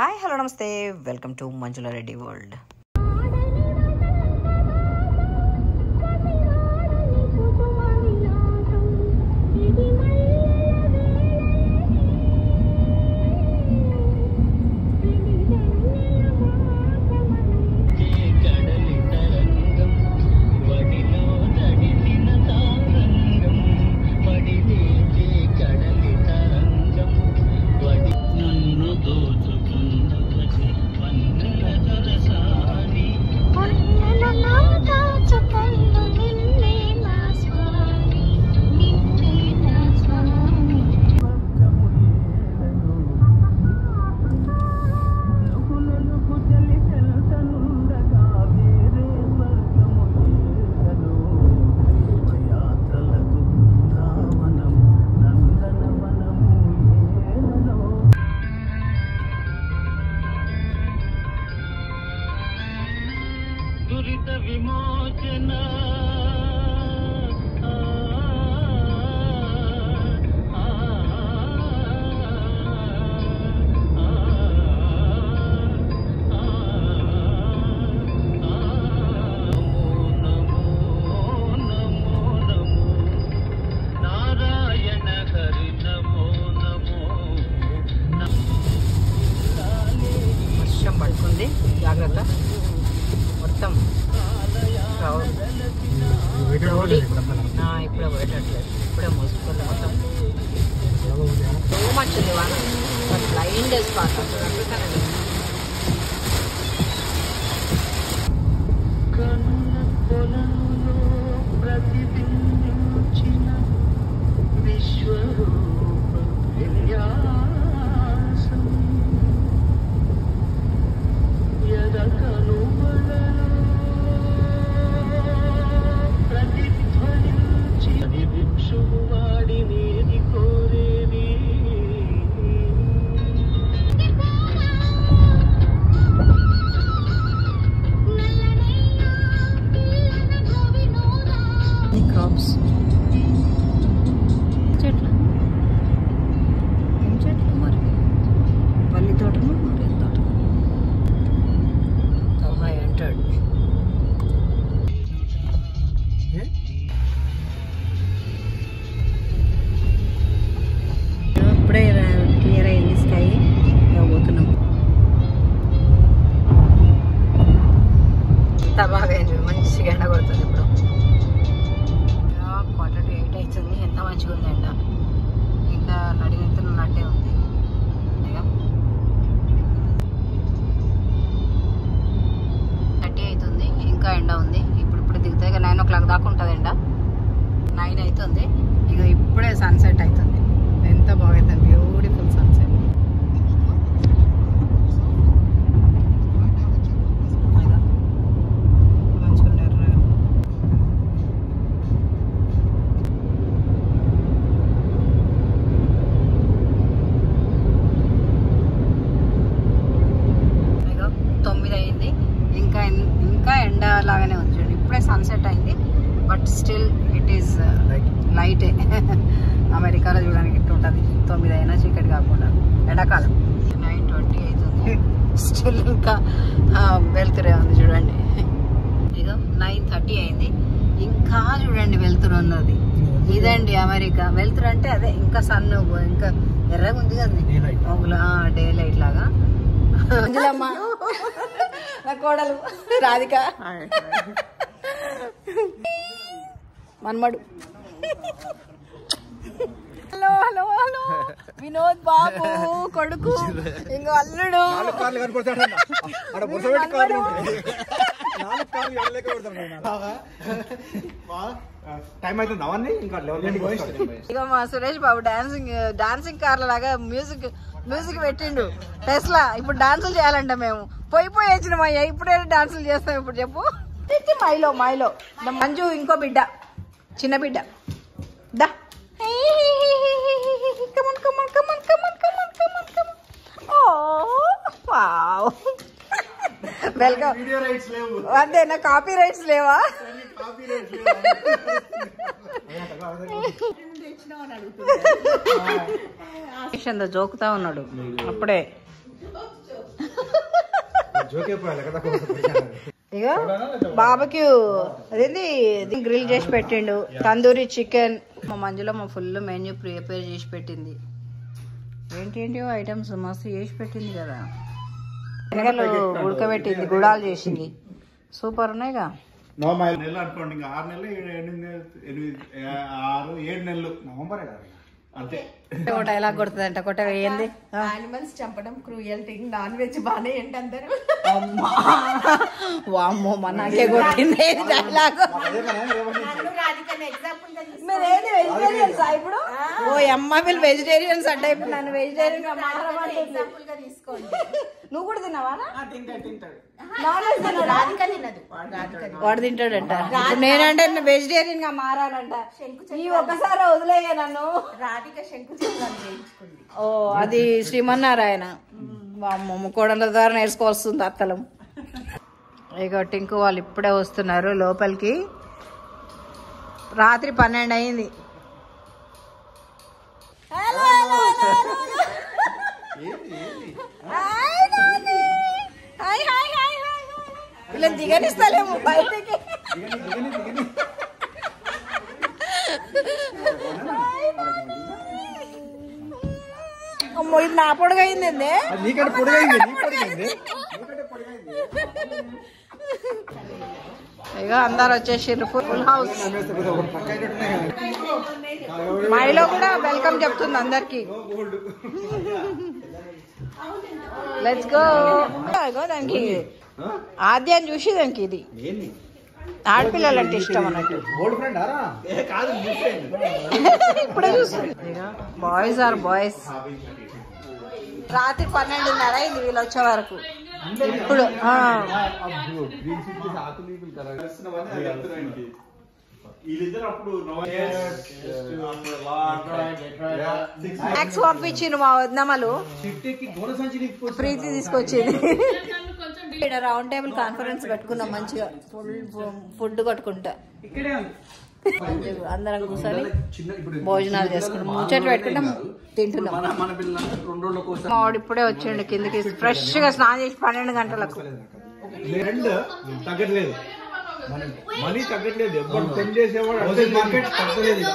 Hi hello నమస్తే, welcome to Manjula Reddy world. విమోచన నారాయణ హరి నమో నమో. వర్షం పడుతుంది, జాగ్రత్త. మొత్తం ఇప్పుడే పోయేటట్లేదు, ఇప్పుడే మోసుకుంది మొత్తం. టూ మచ్ ఉంది వాన, బ్లైండ్ స్పాట్ అందుకనండి. ప్రతిబింబించిన విశ్వరూప విన్యాసం యదకనుమలలో ప్రతిధ్వనించి భిక్షువాడి నేది కోరేది. క్రాప్స్ చెట్లు, ఏం చెట్లు మరి, పల్లి తోటను మరి తోట. I entered. ఇప్పుడే క్లియర్ అయింది స్కై, పోతున్నాం. ఎంత బాగా అయింది, మంచిగా ఎండ కొడుతుంది ఇప్పుడు. 7:45 అవుతుంది, ఎంత మంచిగా ఉంది ఎండ. ఇంకా నడిగెత్తున్నట్టే ఉంది. ఇక 30 అవుతుంది, ఇంకా ఎండ ఉంది. ఇప్పుడు దిగుతాయి. ఇక 9 o'clock దాకా ఉంటుంది ఎండ. 9 అవుతుంది, ఇక ఇప్పుడే సన్సెట్ అవుతుంది. ఎంత బాగవుతుంది, బ్యూటిఫుల్ సన్సెట్. మంచుకున్నారు. ఇక 9 అయింది, ఇంకా ఎండ లాగానే ఉంది. చూడండి, ఇప్పుడే సన్సెట్ అయింది, బట్ స్టిల్ ఇట్ ఈస్ లైటే. అమెరికాలో చూడడానికి ఇట్లా ఉంటుంది, 9 అయినా చీకటి కాకుండా. ఎండాకాలం 9:20 అవుతుంది, స్టిల్ ఇంకా వెళ్తురే ఉంది. చూడండి, ఇక 9:30 అయింది, ఇంకా చూడండి వెళ్తురు ఉన్నది. ఇదండి అమెరికా వెళ్తురు అంటే. అదే ఇంకా సన్ ఇంకా ఎర్రగా ఉంది కదా, డే లైట్ లాగా. అంజలమ్మ నా కోడలు రాధిక, మన్మడు. Hello hello hello, Vinod Babu కొడుకు, ఇంకో అల్లుడు. ఇక మా సురేష్ బాబు డాన్సింగ్ కార్ల లాగా మ్యూజిక్ పెట్టిండు టెస్లా. ఇప్పుడు డాన్సులు చేయాలంట. మేము పోయి వచ్చినామయ్యా, ఇప్పుడే డాన్సులు చేస్తాం. ఇప్పుడు చెప్పు. మైలో మంజు ఇంకో బిడ్డ, చిన్న బిడ్డ. దా వెల్కమ్. అంతేనా, కాపీ రైట్స్ లేవా? జోకుతా ఉన్నాడు అప్పుడే. ఇక బాబుకి అదేంది గ్రిల్ చేసి పెట్టిండు, తందూరి చికెన్. మా మంజులో మా ఫుల్ మెన్యూ ప్రిపేర్ చేసి పెట్టింది. ఏంటేంటివో ఐటమ్స్ మస్తు చేసి పెట్టింది కదా. శనగలు ఉడకబెట్టింది, గుడాలు చేసింది, సూపర్ ఉన్నాయిగా. నెలలు అనుకోండి, ఇంకా 6 నెలలు 7 నెలలు నవంబర్ అంతే. డైలాగ్ కొడుతుందంట, కొట్ట ఏంది యానిమల్స్ చంపడం క్రూయల్టీ, నాన్ వెజ్ బానే ఏంటి అందరు. వామ్మో నాకే కొట్టింది డైలాగ్. మీరేది వెజిటేరియన్స్ ఇప్పుడు? ఓ అమ్మ వీళ్ళు వెజిటేరియన్స్ అంటే ఇప్పుడు నన్ను వెజిటేరియన్ గా ఎగ్జాంపుల్ గా తీసుకోండి. నువ్వు కూడా తిన్నావా? వాడు తింటాడంట. నేనంటే వెజిటేరియన్ గా మారాలంట. ఈ ఒక్కసారి వదిలేయ నన్ను. రాధిక శంకు చిత్రాలు చేయించుకుంది. ఓ అది శ్రీమన్నారాయణ. అమ్మ కోడల ద్వారా నేర్చుకోవాల్సింది అత్తలం. ఇక టింకు వాళ్ళు ఇప్పుడే వస్తున్నారు లోపలికి. రాత్రి 12 అయింది. ఇలా దిగనిస్తలేము బయటికి. అమ్మో ఇది నా పొడుగు అయింది. ఇక అందరు వచ్చేసారు, ఫుల్ హౌస్. మైలో కూడా వెల్కమ్ చెప్తుంది అందరికి. Let's go. దానికి ఆద్యాన్ని చూసి దానికి ఇది ఆడపిల్లలంటే ఇష్టం అన్నట్టు. ఇప్పుడే చూస్తుంది. Boys are boys. రాత్రి 12:30 అయింది వీళ్ళు వచ్చే వరకు. ఇప్పుడు స్నాక్స్ పంపించిండు మా వద్దమ్మలు. ప్రీతి తీసుకొచ్చింది. ఇక్కడ రౌండ్ టేబుల్ కాన్ఫరెన్స్ పెట్టుకున్నాం మంచిగా, ఫుడ్ కొట్టుకుంటా. అందరం కూర్చొని భోజనాలు చేసుకుంటాం, ముచ్చట్లు పెట్టుకుంటాం, తింటున్నాం. మా వాడు ఇప్పుడే వచ్చిండు కిందకి, ఫ్రెష్ గా స్నానం చేసి 12 గంటలకు. తగ్గట్లేదు, మనీ తగ్గట్లేదు. ఎప్పుడు స్పెండ్ చేసేవాడు మార్కెట్ తగ్గలేదు.